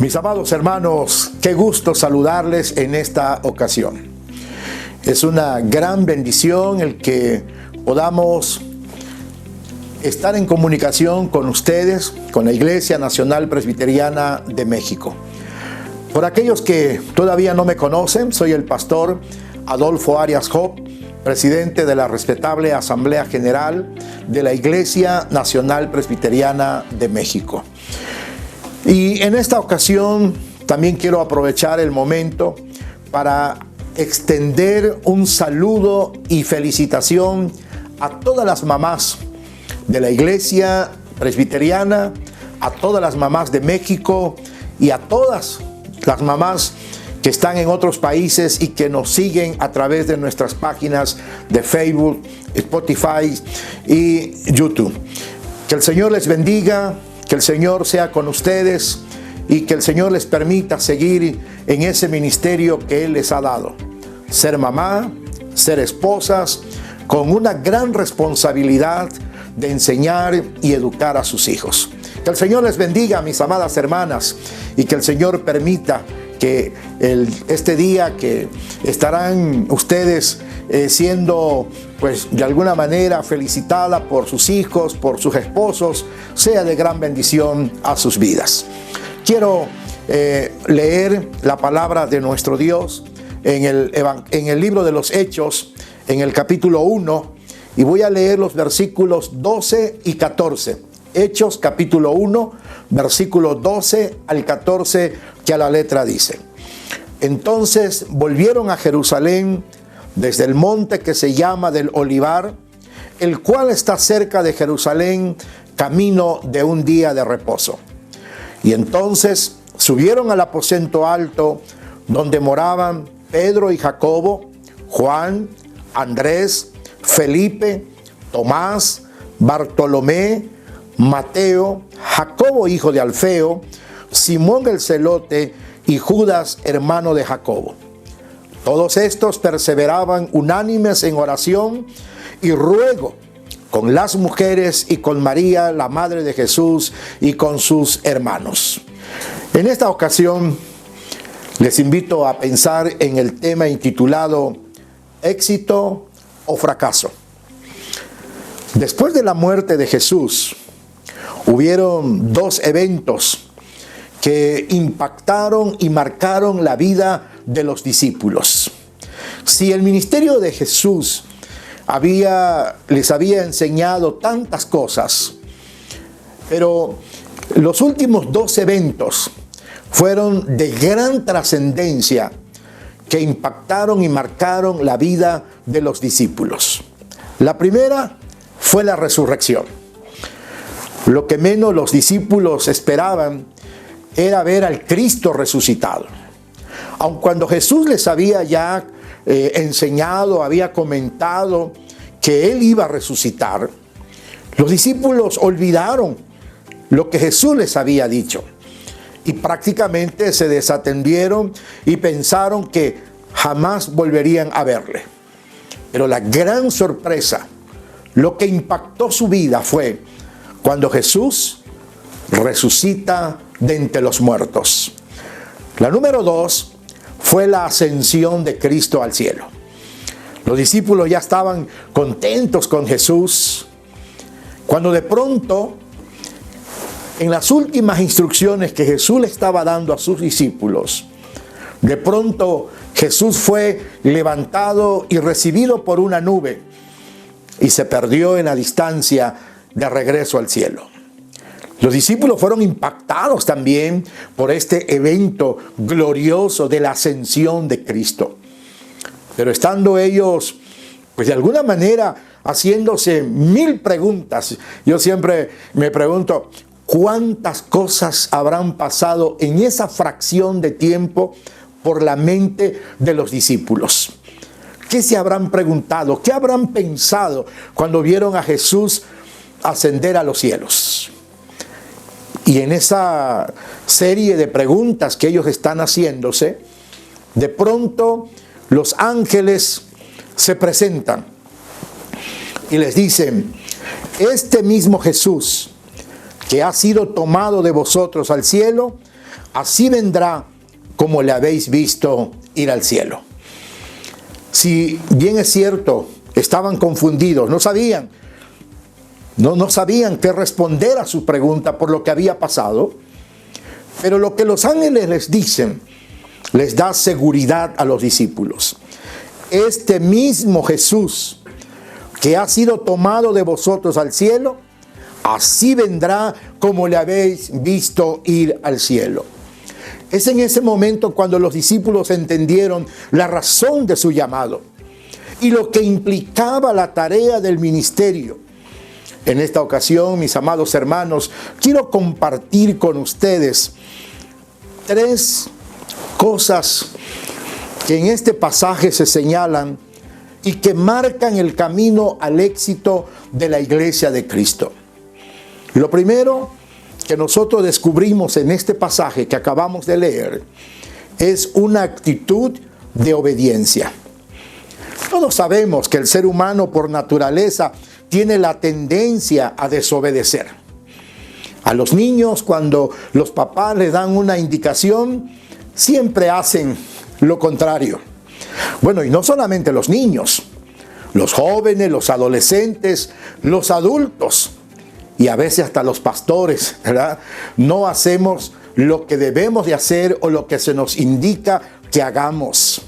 Mis amados hermanos, qué gusto saludarles en esta ocasión. Es una gran bendición el que podamos estar en comunicación con ustedes, con la Iglesia Nacional Presbiteriana de México. Por aquellos que todavía no me conocen, soy el pastor Adolfo Arias Job, presidente de la respetable Asamblea General de la Iglesia Nacional Presbiteriana de México. Y en esta ocasión también quiero aprovechar el momento para extender un saludo y felicitación a todas las mamás de la Iglesia Presbiteriana, a todas las mamás de México y a todas las mamás que están en otros países y que nos siguen a través de nuestras páginas de Facebook, Spotify y YouTube. Que el Señor les bendiga, que el Señor sea con ustedes y que el Señor les permita seguir en ese ministerio que Él les ha dado. Ser mamá, ser esposas, con una gran responsabilidad de enseñar y educar a sus hijos. Que el Señor les bendiga, mis amadas hermanas, y que el Señor permita que este día que estarán ustedes siendo pues de alguna manera felicitada por sus hijos, por sus esposos, sea de gran bendición a sus vidas. Quiero leer la palabra de nuestro Dios en el libro de los Hechos, en el capítulo 1, y voy a leer los versículos 12 y 14. Hechos capítulo 1, versículos 12 al 14, que a la letra dice: Entonces volvieron a Jerusalén desde el monte que se llama del Olivar, el cual está cerca de Jerusalén, camino de un día de reposo. Y entonces subieron al aposento alto, donde moraban Pedro y Jacobo, Juan, Andrés, Felipe, Tomás, Bartolomé, Mateo, Jacobo hijo de Alfeo, Simón el celote y Judas hermano de Jacobo. Todos estos perseveraban unánimes en oración y ruego con las mujeres y con María, la madre de Jesús, y con sus hermanos. En esta ocasión les invito a pensar en el tema intitulado ¿éxito o fracaso? Después de la muerte de Jesús, hubieron dos eventos que impactaron y marcaron la vida de los discípulos. Si el ministerio de Jesús les había enseñado tantas cosas, pero los últimos dos eventos fueron de gran trascendencia que impactaron y marcaron la vida de los discípulos. La primera fue la resurrección. Lo que menos los discípulos esperaban era ver al Cristo resucitado. Aun cuando Jesús les había ya enseñado, había comentado que Él iba a resucitar, los discípulos olvidaron lo que Jesús les había dicho y prácticamente se desatendieron y pensaron que jamás volverían a verle. Pero la gran sorpresa, lo que impactó su vida fue cuando Jesús resucita de entre los muertos. La número 2 fue la ascensión de Cristo al cielo. Los discípulos ya estaban contentos con Jesús, cuando de pronto, en las últimas instrucciones que Jesús le estaba dando a sus discípulos, de pronto Jesús fue levantado y recibido por una nube y se perdió en la distancia de regreso al cielo. Los discípulos fueron impactados también por este evento glorioso de la ascensión de Cristo. Pero estando ellos, pues de alguna manera, haciéndose mil preguntas, yo siempre me pregunto, ¿cuántas cosas habrán pasado en esa fracción de tiempo por la mente de los discípulos? ¿Qué se habrán preguntado? ¿Qué habrán pensado cuando vieron a Jesús ascender a los cielos? Y en esa serie de preguntas que ellos están haciéndose, de pronto los ángeles se presentan y les dicen: este mismo Jesús que ha sido tomado de vosotros al cielo, así vendrá como le habéis visto ir al cielo. Si bien es cierto, estaban confundidos, no sabían qué responder a su pregunta por lo que había pasado, pero lo que los ángeles les dicen les da seguridad a los discípulos. Este mismo Jesús que ha sido tomado de vosotros al cielo, así vendrá como le habéis visto ir al cielo. Es en ese momento cuando los discípulos entendieron la razón de su llamado y lo que implicaba la tarea del ministerio. En esta ocasión, mis amados hermanos, quiero compartir con ustedes 3 cosas que en este pasaje se señalan y que marcan el camino al éxito de la iglesia de Cristo. Lo primero que nosotros descubrimos en este pasaje que acabamos de leer es una actitud de obediencia. Todos sabemos que el ser humano por naturaleza tiene la tendencia a desobedecer. A los niños, cuando los papás les dan una indicación, siempre hacen lo contrario. Bueno, y no solamente los niños, los jóvenes, los adolescentes, los adultos y a veces hasta los pastores, ¿verdad? No hacemos lo que debemos de hacer o lo que se nos indica que hagamos.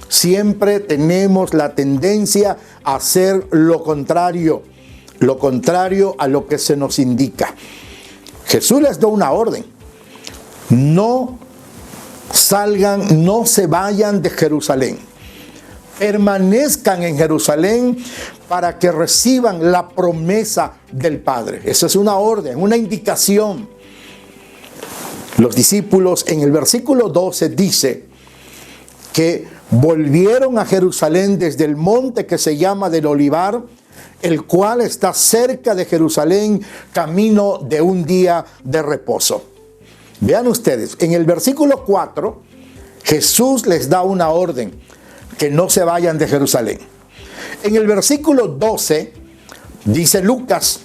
Siempre tenemos la tendencia a hacer lo contrario a lo que se nos indica. Jesús les da una orden: no salgan, no se vayan de Jerusalén. Permanezcan en Jerusalén para que reciban la promesa del Padre. Esa es una orden, una indicación. Los discípulos en el versículo 12 dice que volvieron a Jerusalén desde el monte que se llama del Olivar, el cual está cerca de Jerusalén, camino de un día de reposo. Vean ustedes, en el versículo 4, Jesús les da una orden: que no se vayan de Jerusalén. En el versículo 12, dice Lucas,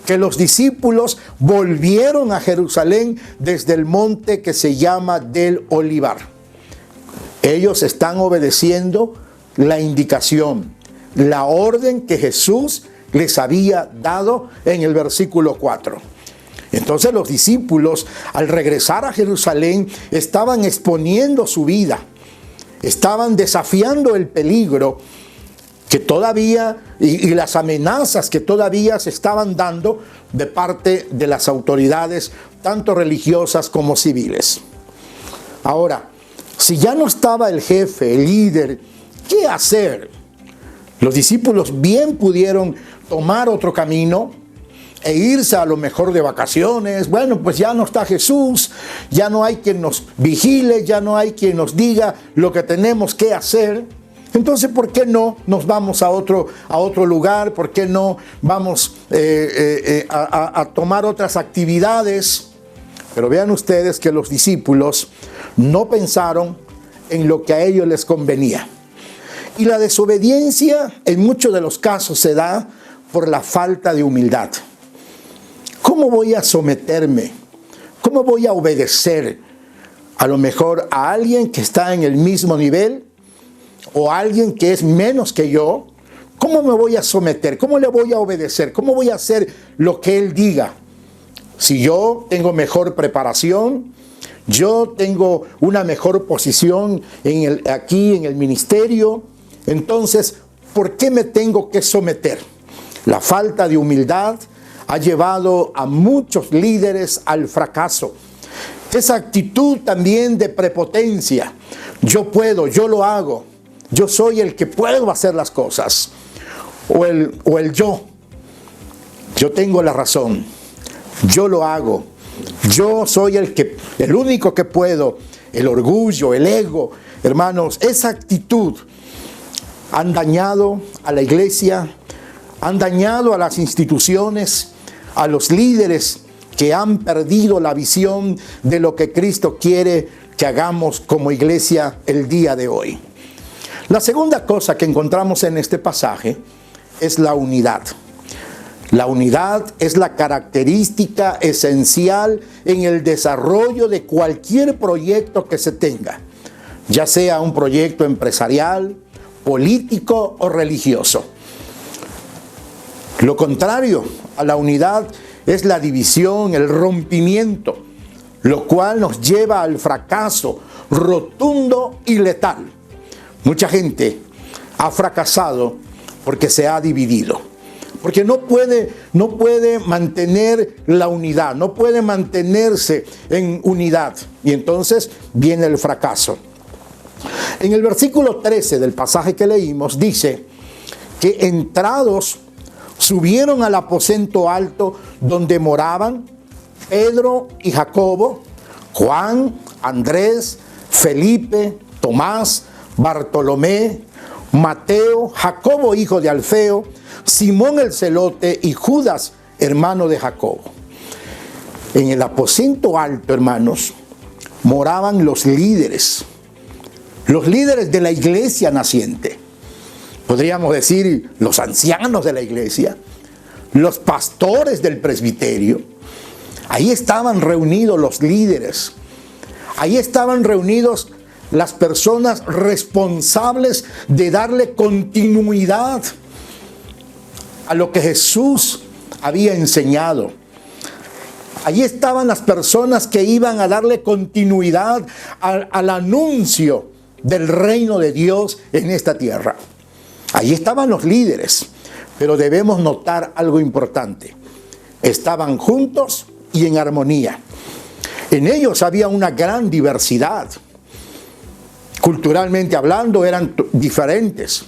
que los discípulos volvieron a Jerusalén desde el monte que se llama del Olivar. Ellos están obedeciendo la indicación, la orden que Jesús les había dado en el versículo 4. Entonces los discípulos, al regresar a Jerusalén, estaban exponiendo su vida, estaban desafiando el peligro que todavía y las amenazas que todavía se estaban dando de parte de las autoridades, tanto religiosas como civiles. Ahora, si ya no estaba el jefe, el líder, ¿qué hacer? Los discípulos bien pudieron tomar otro camino e irse a lo mejor de vacaciones. Bueno, pues ya no está Jesús, ya no hay quien nos vigile, ya no hay quien nos diga lo que tenemos que hacer. Entonces, ¿por qué no nos vamos a otro lugar? ¿Por qué no vamos a tomar otras actividades? Pero vean ustedes que los discípulos no pensaron en lo que a ellos les convenía. Y la desobediencia en muchos de los casos se da por la falta de humildad. ¿Cómo voy a someterme? ¿Cómo voy a obedecer a lo mejor a alguien que está en el mismo nivel o a alguien que es menos que yo? ¿Cómo me voy a someter? ¿Cómo le voy a obedecer? ¿Cómo voy a hacer lo que él diga? Si yo tengo mejor preparación, yo tengo una mejor posición aquí en el ministerio, entonces, ¿por qué me tengo que someter? La falta de humildad ha llevado a muchos líderes al fracaso. Esa actitud también de prepotencia: yo puedo, yo lo hago, yo soy el que puedo hacer las cosas. O el yo tengo la razón, yo lo hago, yo soy el único que puedo. El orgullo, el ego, hermanos, esa actitud han dañado a la iglesia, han dañado a las instituciones, a los líderes que han perdido la visión de lo que Cristo quiere que hagamos como iglesia el día de hoy. La segunda cosa que encontramos en este pasaje es la unidad. La unidad es la característica esencial en el desarrollo de cualquier proyecto que se tenga, ya sea un proyecto empresarial, político o religioso. Lo contrario a la unidad es la división, el rompimiento, lo cual nos lleva al fracaso rotundo y letal. Mucha gente ha fracasado porque se ha dividido. Porque no puede mantener la unidad, no puede mantenerse en unidad. Y entonces viene el fracaso. En el versículo 13 del pasaje que leímos dice que entrados subieron al aposento alto donde moraban Pedro y Jacobo, Juan, Andrés, Felipe, Tomás, Bartolomé, Mateo, Jacobo hijo de Alfeo, Simón el celote y Judas, hermano de Jacobo. En el aposento alto, hermanos, moraban los líderes de la iglesia naciente. Podríamos decir los ancianos de la iglesia, los pastores del presbiterio. Ahí estaban reunidos los líderes. Ahí estaban reunidos las personas responsables de darle continuidad a lo que Jesús había enseñado. Allí estaban las personas que iban a darle continuidad al anuncio del reino de Dios en esta tierra. Allí estaban los líderes, pero debemos notar algo importante. Estaban juntos y en armonía. En ellos había una gran diversidad. Culturalmente hablando, eran diferentes.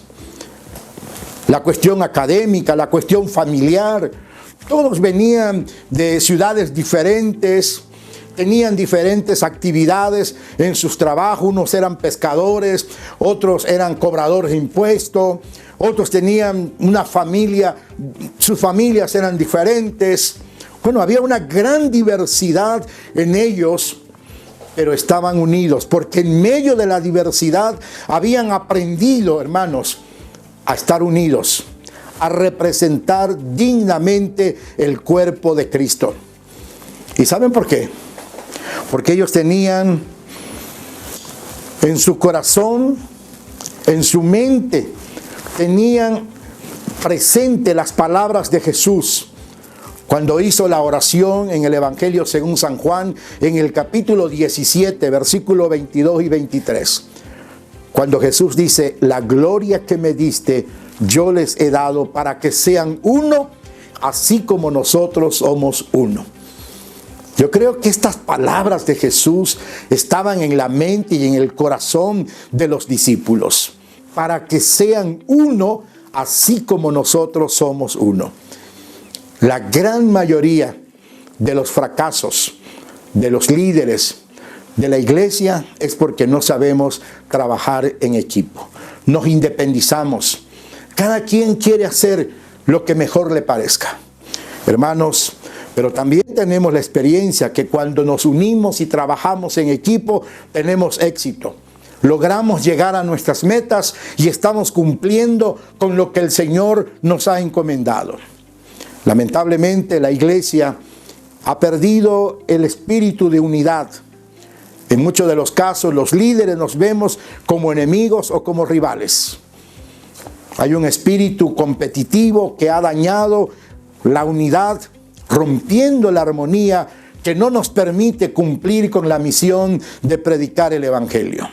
La cuestión académica, la cuestión familiar, todos venían de ciudades diferentes, tenían diferentes actividades en sus trabajos. Unos eran pescadores, otros eran cobradores de impuestos, otros tenían una familia, sus familias eran diferentes. Bueno, había una gran diversidad en ellos, pero estaban unidos, porque en medio de la diversidad habían aprendido, hermanos, a estar unidos, a representar dignamente el cuerpo de Cristo. ¿Y saben por qué? Porque ellos tenían en su corazón, en su mente, tenían presente las palabras de Jesús cuando hizo la oración en el Evangelio según San Juan, en el capítulo 17, versículos 22 y 23. Cuando Jesús dice, la gloria que me diste, yo les he dado para que sean uno, así como nosotros somos uno. Yo creo que estas palabras de Jesús estaban en la mente y en el corazón de los discípulos, para que sean uno, así como nosotros somos uno. La gran mayoría de los fracasos de los líderes de la iglesia es porque no sabemos trabajar en equipo. Nos independizamos. Cada quien quiere hacer lo que mejor le parezca. Hermanos, pero también tenemos la experiencia que cuando nos unimos y trabajamos en equipo, tenemos éxito. Logramos llegar a nuestras metas y estamos cumpliendo con lo que el Señor nos ha encomendado. Lamentablemente, la iglesia ha perdido el espíritu de unidad. En muchos de los casos, los líderes nos vemos como enemigos o como rivales. Hay un espíritu competitivo que ha dañado la unidad, rompiendo la armonía que no nos permite cumplir con la misión de predicar el Evangelio.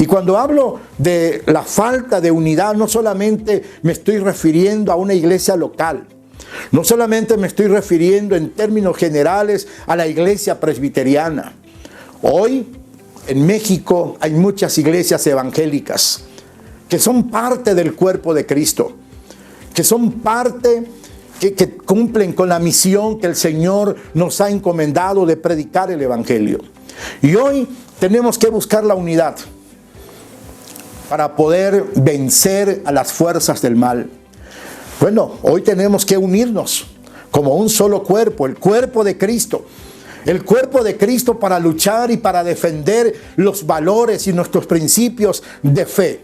Y cuando hablo de la falta de unidad, no solamente me estoy refiriendo a una iglesia local. No solamente me estoy refiriendo en términos generales a la iglesia presbiteriana. Hoy en México hay muchas iglesias evangélicas que son parte del cuerpo de Cristo, que son parte, que cumplen con la misión que el Señor nos ha encomendado de predicar el Evangelio. Y hoy tenemos que buscar la unidad para poder vencer a las fuerzas del mal. Bueno, hoy tenemos que unirnos como un solo cuerpo, el cuerpo de Cristo. El cuerpo de Cristo para luchar y para defender los valores y nuestros principios de fe.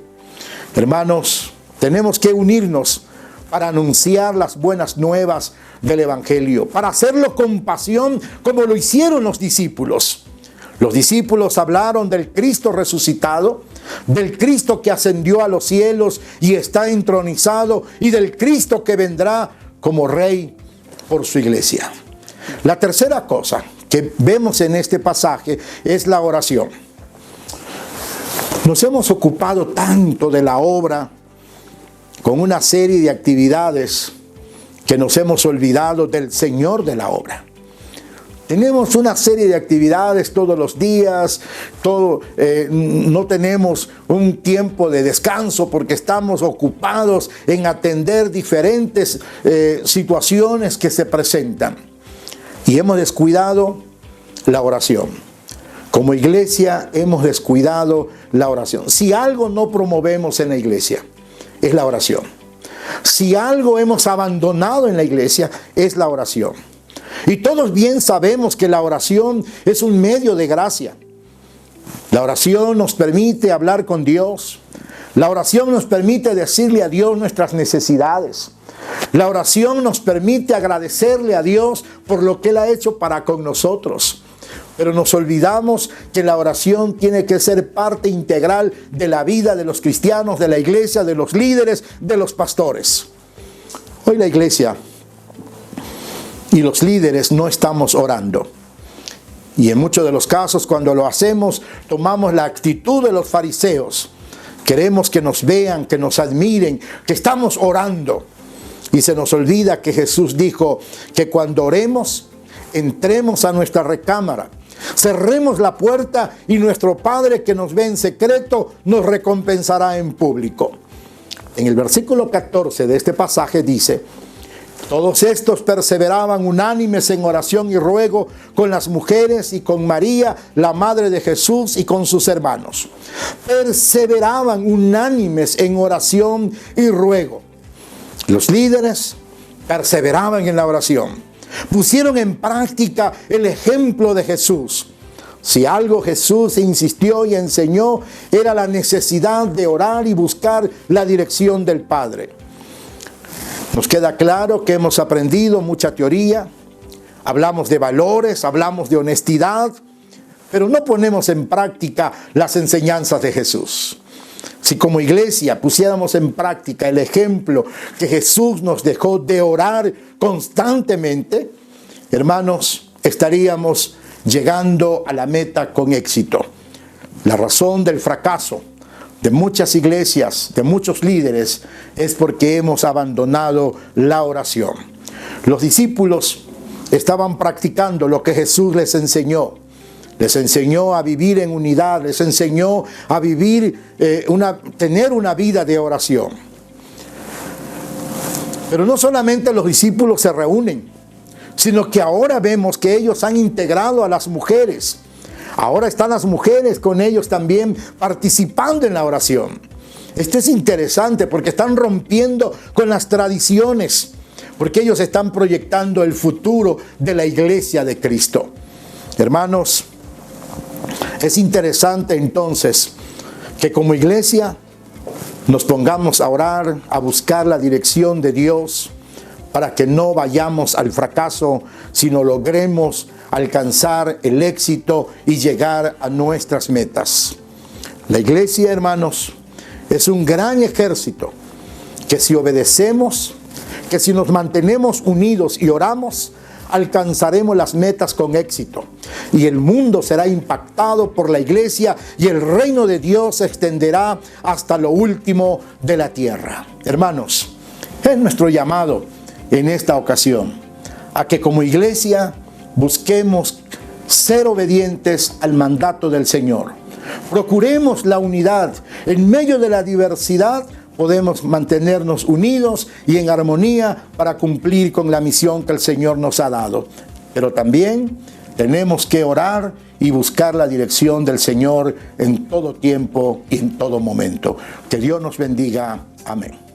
Hermanos, tenemos que unirnos para anunciar las buenas nuevas del Evangelio, para hacerlo con pasión como lo hicieron los discípulos. Los discípulos hablaron del Cristo resucitado, del Cristo que ascendió a los cielos y está entronizado, y del Cristo que vendrá como Rey por su iglesia. La tercera cosa que vemos en este pasaje es la oración. Nos hemos ocupado tanto de la obra con una serie de actividades que nos hemos olvidado del Señor de la obra. Tenemos una serie de actividades todos los días, no tenemos un tiempo de descanso porque estamos ocupados en atender diferentes situaciones que se presentan. Y hemos descuidado la oración. Como iglesia hemos descuidado la oración. Si algo no promovemos en la iglesia, es la oración. Si algo hemos abandonado en la iglesia, es la oración. Y todos bien sabemos que la oración es un medio de gracia. La oración nos permite hablar con Dios. La oración nos permite decirle a Dios nuestras necesidades. La oración nos permite agradecerle a Dios por lo que Él ha hecho para con nosotros. Pero nos olvidamos que la oración tiene que ser parte integral de la vida de los cristianos, de la iglesia, de los líderes, de los pastores. Hoy la iglesia y los líderes no estamos orando. Y en muchos de los casos, cuando lo hacemos, tomamos la actitud de los fariseos. Queremos que nos vean, que nos admiren, que estamos orando. Y se nos olvida que Jesús dijo que cuando oremos, entremos a nuestra recámara, cerremos la puerta y nuestro Padre que nos ve en secreto nos recompensará en público. En el versículo 14 de este pasaje dice: todos estos perseveraban unánimes en oración y ruego con las mujeres y con María, la madre de Jesús, y con sus hermanos. Perseveraban unánimes en oración y ruego. Los líderes perseveraban en la oración. Pusieron en práctica el ejemplo de Jesús. Si algo Jesús insistió y enseñó, era la necesidad de orar y buscar la dirección del Padre. Nos queda claro que hemos aprendido mucha teoría, hablamos de valores, hablamos de honestidad, pero no ponemos en práctica las enseñanzas de Jesús. Si como iglesia pusiéramos en práctica el ejemplo que Jesús nos dejó de orar constantemente, hermanos, estaríamos llegando a la meta con éxito. La razón del fracaso de muchas iglesias, de muchos líderes, es porque hemos abandonado la oración. Los discípulos estaban practicando lo que Jesús les enseñó. Les enseñó a vivir en unidad, les enseñó a vivir, tener una vida de oración. Pero no solamente los discípulos se reúnen, sino que ahora vemos que ellos han integrado a las mujeres. Ahora están las mujeres con ellos también participando en la oración. Esto es interesante porque están rompiendo con las tradiciones, porque ellos están proyectando el futuro de la iglesia de Cristo. Hermanos, es interesante entonces que como iglesia nos pongamos a orar, a buscar la dirección de Dios para que no vayamos al fracaso, sino logremos alcanzar el éxito y llegar a nuestras metas. La iglesia, hermanos, es un gran ejército que si obedecemos, que si nos mantenemos unidos y oramos, alcanzaremos las metas con éxito. Y el mundo será impactado por la iglesia y el reino de Dios se extenderá hasta lo último de la tierra. Hermanos, es nuestro llamado en esta ocasión a que como iglesia busquemos ser obedientes al mandato del Señor. Procuremos la unidad. En medio de la diversidad podemos mantenernos unidos y en armonía para cumplir con la misión que el Señor nos ha dado. Pero también tenemos que orar y buscar la dirección del Señor en todo tiempo y en todo momento. Que Dios nos bendiga. Amén.